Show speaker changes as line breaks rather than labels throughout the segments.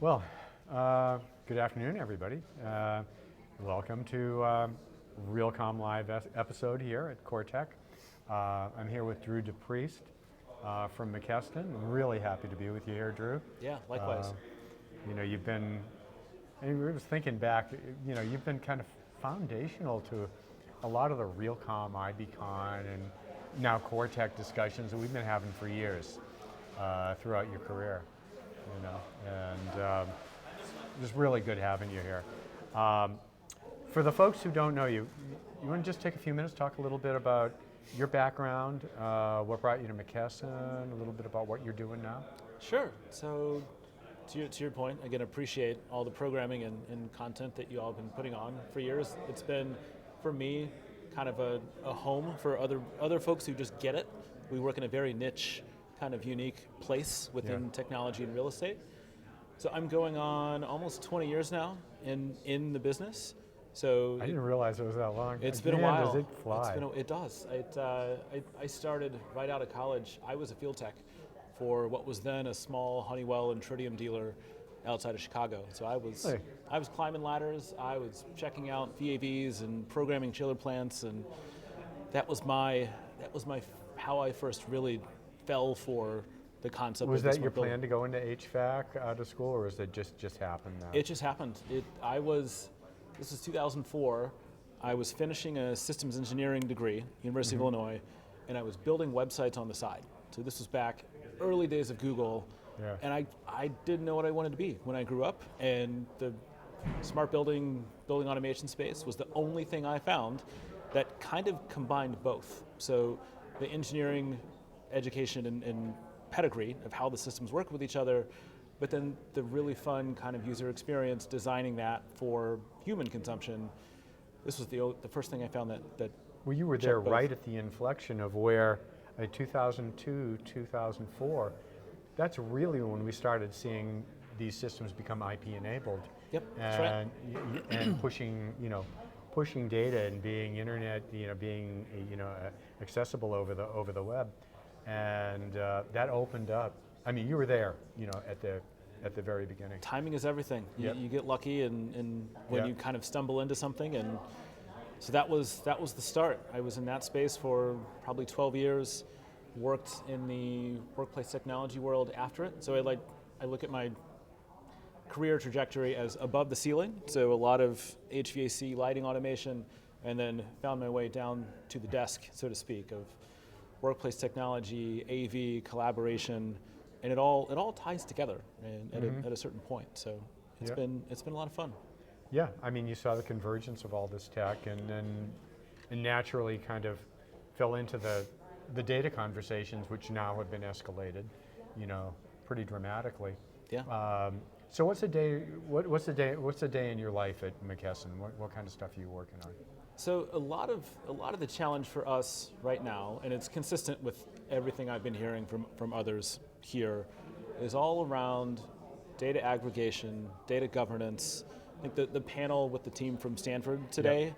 Well, good afternoon, everybody. Welcome to Realcomm Live episode here at CoreTech. I'm here with Drew DePriest from McKesson. I'm really happy to be with you here, Drew.
Yeah, likewise.
You've been, I was thinking back, you've been kind of foundational to a lot of the Realcomm, IBCon, and now CoreTech discussions that we've been having for years throughout your career. And just really good having you here. For the folks who don't know you, you want to just take a few minutes, talk a little bit about your background, what brought you to McKesson, a little bit about what you're doing now?
Sure. So, to your point, again, appreciate all the programming and content that you all have been putting on for years. It's been, for me, kind of a home for other folks who just get it. We work in a very niche, kind of unique place within technology and real estate. So I'm going on almost 20 years now in the business. So
I didn't realize it was that long.
It's been a while.
Does it fly?
It does. I started right out of college. I was a field tech for what was then a small Honeywell and Tritium dealer outside of Chicago. So I was climbing ladders. I was checking out VAVs and programming chiller plants, and that was how I first really fell for the concept.
Was that your plan to go into HVAC out of school, or was it just happened?
It just happened. This was 2004. I was finishing a systems engineering degree, University of Illinois, and I was building websites on the side. So this was back early days of Google, and I didn't know what I wanted to be when I grew up, and the smart building automation space was the only thing I found that kind of combined both. So the engineering education and pedigree of how the systems work with each other, but then the really fun kind of user experience designing that for human consumption. This was the first thing I found that
well, you were there right at the inflection of where 2002, 2004, that's really when we started seeing these systems become IP enabled.
Yep, that's right.
And pushing data and being internet, being accessible over the web. And that opened up. I mean, you were there, at the very beginning.
Timing is everything. You get lucky, and when you kind of stumble into something, and so that was the start. I was in that space for probably 12 years. Worked in the workplace technology world after it. So I look at my career trajectory as above the ceiling. So a lot of HVAC lighting automation, and then found my way down to the desk, so to speak, of workplace technology, AV, collaboration, and it all ties together at a certain point. So it's been a lot of fun.
Yeah, I mean, you saw the convergence of all this tech, and then naturally kind of fell into the data conversations, which now have been escalated, pretty dramatically.
Yeah.
So what's a day? What's a day in your life at McKesson? What kind of stuff are you working on?
So a lot of the challenge for us right now, and it's consistent with everything I've been hearing from others here, is all around data aggregation, data governance. I think the panel with the team from Stanford today,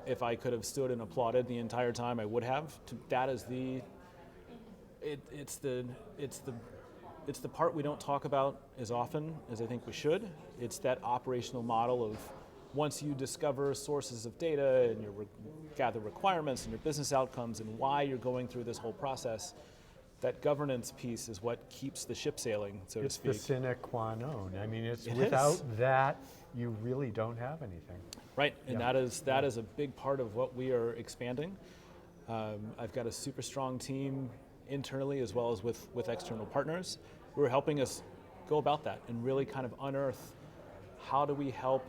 if I could have stood and applauded the entire time, I would have. That is it's the part we don't talk about as often as I think we should. It's that operational model of once you discover sources of data and you gather requirements and your business outcomes and why you're going through this whole process, that governance piece is what keeps the ship sailing, so to speak.
It's the sine qua non. I mean, without that, you really don't have anything.
Right, and that is a big part of what we are expanding. I've got a super strong team internally as well as with external partners who are helping us go about that and really kind of unearth how do we help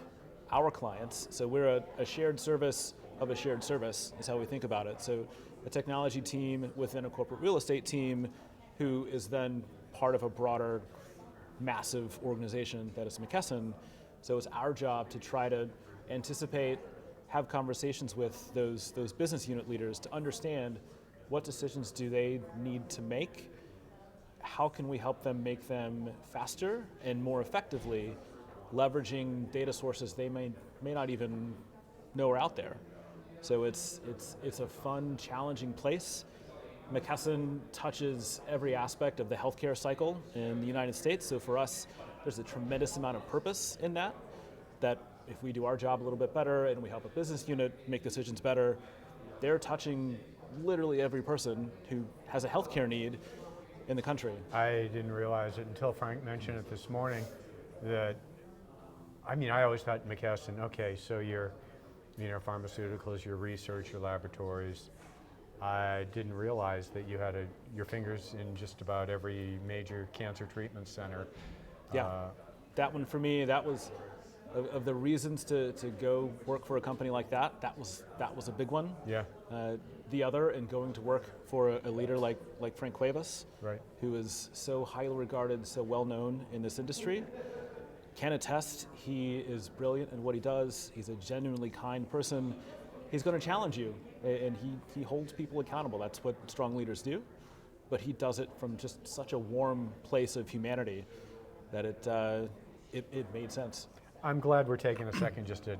our clients. So we're a shared service of a shared service is how we think about it. So a technology team within a corporate real estate team who is then part of a broader, massive organization that is McKesson. So it's our job to try to anticipate, have conversations with those business unit leaders to understand what decisions do they need to make, how can we help them make them faster and more effectively, leveraging data sources they may not even know are out there. So it's a fun, challenging place. McKesson touches every aspect of the healthcare cycle in the United States. So for us, there's a tremendous amount of purpose in that if we do our job a little bit better and we help a business unit make decisions better, they're touching literally every person who has a healthcare need in the country.
I didn't realize it until Frank mentioned it this morning that, I always thought McKesson, okay, so your pharmaceuticals, your research, your laboratories. I didn't realize that you had your fingers in just about every major cancer treatment center.
Yeah, that one for me, that was, of the reasons to go work for a company like that was a big one.
Yeah.
The other, and going to work for a leader like Frank Cuevas,
right,
who is so highly regarded, so well known in this industry, can attest he is brilliant in what he does. He's a genuinely kind person. He's going to challenge you, and he holds people accountable. That's what strong leaders do, but he does it from just such a warm place of humanity that it made sense.
I'm glad we're taking a second just to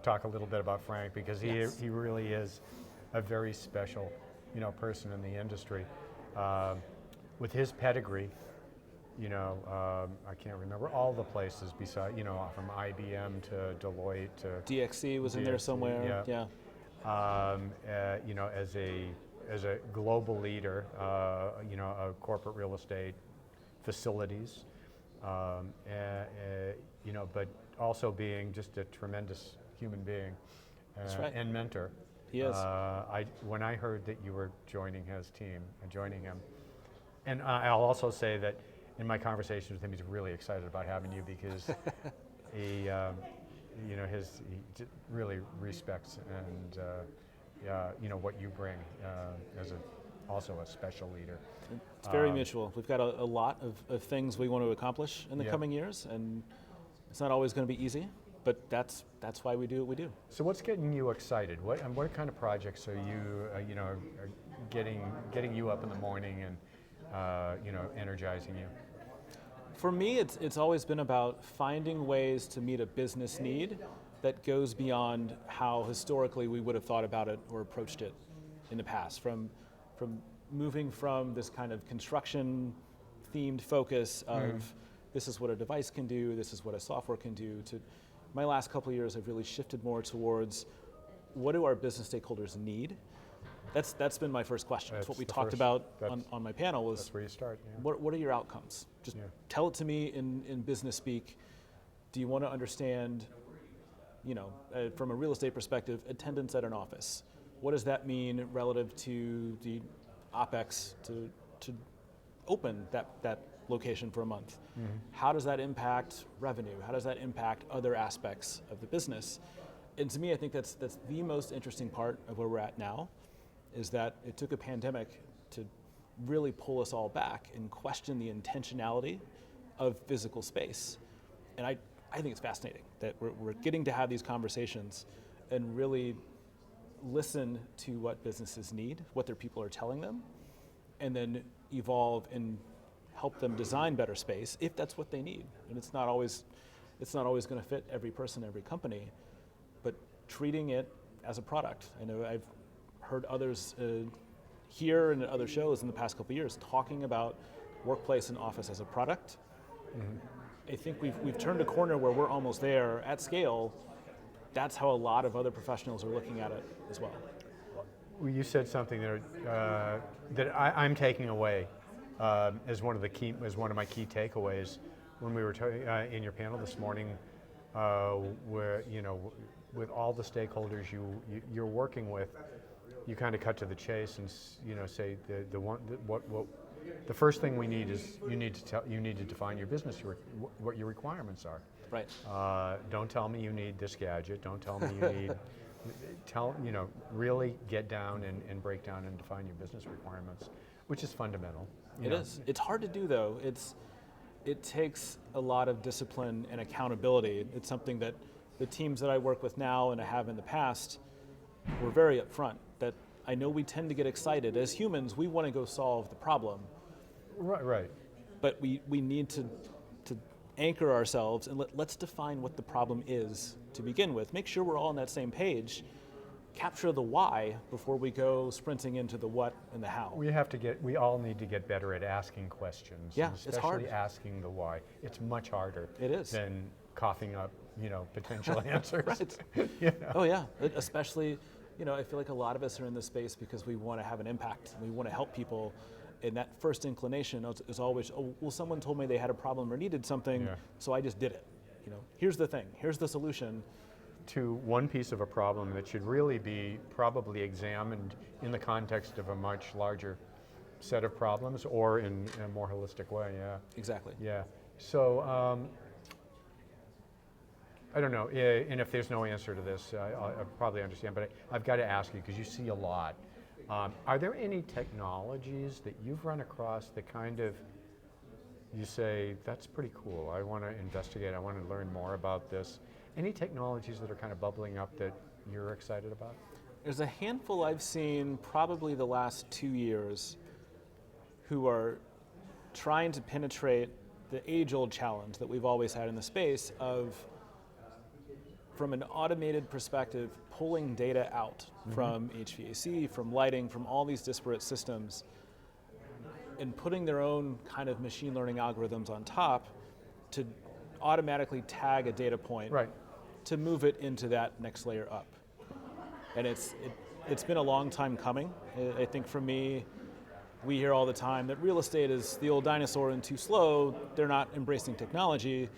talk a little bit about Frank, because he really is a very special, person in the industry. With his pedigree, I can't remember all the places beside, from IBM to Deloitte to
DXC was in there somewhere.
Yeah. As a global leader, of corporate real estate facilities, but also being just a tremendous human being
That's right.
and mentor.
He is.
When I heard that you were joining his team and joining him, and I'll also say that in my conversations with him, he's really excited about having you, because he really respects and what you bring as also a special leader.
It's very mutual. We've got a lot of things we want to accomplish in the coming years, and it's not always going to be easy, but that's why we do what we do.
So what's getting you excited? What kind of projects are you are getting you up in the morning and energizing you?
For me, it's always been about finding ways to meet a business need that goes beyond how historically we would have thought about it or approached it in the past. From moving from this kind of construction themed focus of this is what a device can do, this is what a software can do, to my last couple of years I've really shifted more towards what do our business stakeholders need? That's been my first question. That's what we talked about on my panel was,
that's where you start. Yeah.
What are your outcomes? Just tell it to me in business speak. Do you want to understand, from a real estate perspective, attendance at an office? What does that mean relative to the OpEx to open that location for a month? Mm-hmm. How does that impact revenue? How does that impact other aspects of the business? And to me, I think that's the most interesting part of where we're at now, is that it took a pandemic to really pull us all back and question the intentionality of physical space. And I think it's fascinating that we're getting to have these conversations and really listen to what businesses need, what their people are telling them, and then evolve and help them design better space if that's what they need. And it's not always going to fit every person, every company, but treating it as a product. I know I've heard others here and at other shows in the past couple of years talking about workplace and office as a product. Mm-hmm. I think we've turned a corner where we're almost there at scale. That's how a lot of other professionals are looking at it as well.
Well, you said something that I'm taking away as one of my key takeaways when we were in your panel this morning, where with all the stakeholders you're working with. You kind of cut to the chase and say the first thing we need is you need to define your business, what your requirements are.
Right.
Don't tell me you need this gadget. Don't tell me you need. Really get down and break down and define your business requirements, which is fundamental.
It is. It's hard to do though. It takes a lot of discipline and accountability. It's something that the teams that I work with now and I have in the past were very upfront. That I know we tend to get excited. As humans, we want to go solve the problem.
Right.
But we need to anchor ourselves and let's define what the problem is to begin with. Make sure we're all on that same page. capture the why before we go sprinting into the what and the how.
We all need to get better at asking questions.
Yeah,
and
it's hard.
especially asking the why. It's much harder.
It is.
Than coughing up, potential answers.
Right. Oh yeah, especially, I feel like a lot of us are in this space because we want to have an impact. We want to help people. And that first inclination is always, oh, well, someone told me they had a problem or needed something, so I just did it. Here's the thing, here's the solution.
To one piece of a problem that should really be probably examined in the context of a much larger set of problems or in a more holistic way, yeah.
Exactly.
Yeah, so I don't know, and if there's no answer to this, I probably understand, but I've got to ask you because you see a lot. Are there any technologies that you've run across that kind of, you say, that's pretty cool, I want to investigate, I want to learn more about this? Any technologies that are kind of bubbling up that you're excited about?
There's a handful I've seen probably the last 2 years who are trying to penetrate the age-old challenge that we've always had in the space of, from an automated perspective, pulling data out from HVAC, from lighting, from all these disparate systems, and putting their own kind of machine learning algorithms on top to automatically tag a data point to move it into that next layer up. And it's been a long time coming. I think for me, we hear all the time that real estate is the old dinosaur and too slow, they're not embracing technology.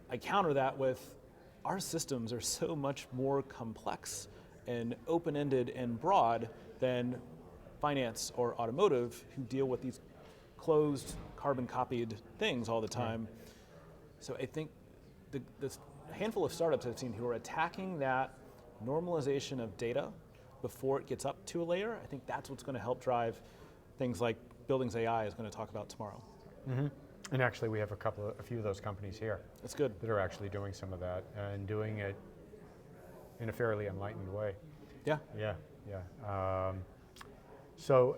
I counter that with, our systems are so much more complex and open-ended and broad than finance or automotive, who deal with these closed, carbon-copied things all the time. So I think the handful of startups I've seen who are attacking that normalization of data before it gets up to a layer, I think that's what's going to help drive things like Buildings AI is going to talk about tomorrow.
And actually we have a few of those companies here.
That's good.
That are actually doing some of that and doing it in a fairly enlightened way.
Yeah.
Yeah. So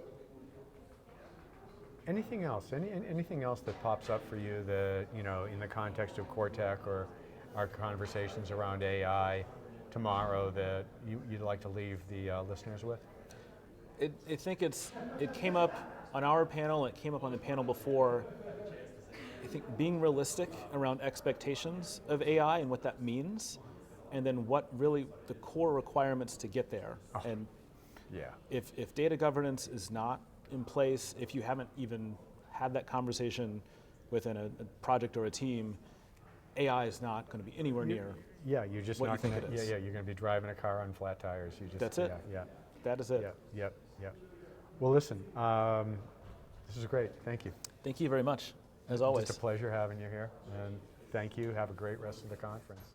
anything else? Anything else that pops up for you that, in the context of CoreTech or our conversations around AI tomorrow that you'd like to leave the listeners with?
I think it came up on our panel, it came up on the panel before. I think being realistic around expectations of AI and what that means, and then what really the core requirements to get there. And if data governance is not in place, if you haven't even had that conversation within a project or a team, AI is not going to be anywhere near.
Yeah, you're just
what
not
you
going
think
to.
it is.
Yeah, you're going to be driving a car on flat tires.
That's it.
Yeah.
That is it.
Yeah. Well, listen, this is great. Thank you.
Thank you very much, as always.
It's a pleasure having you here, and thank you. Have a great rest of the conference.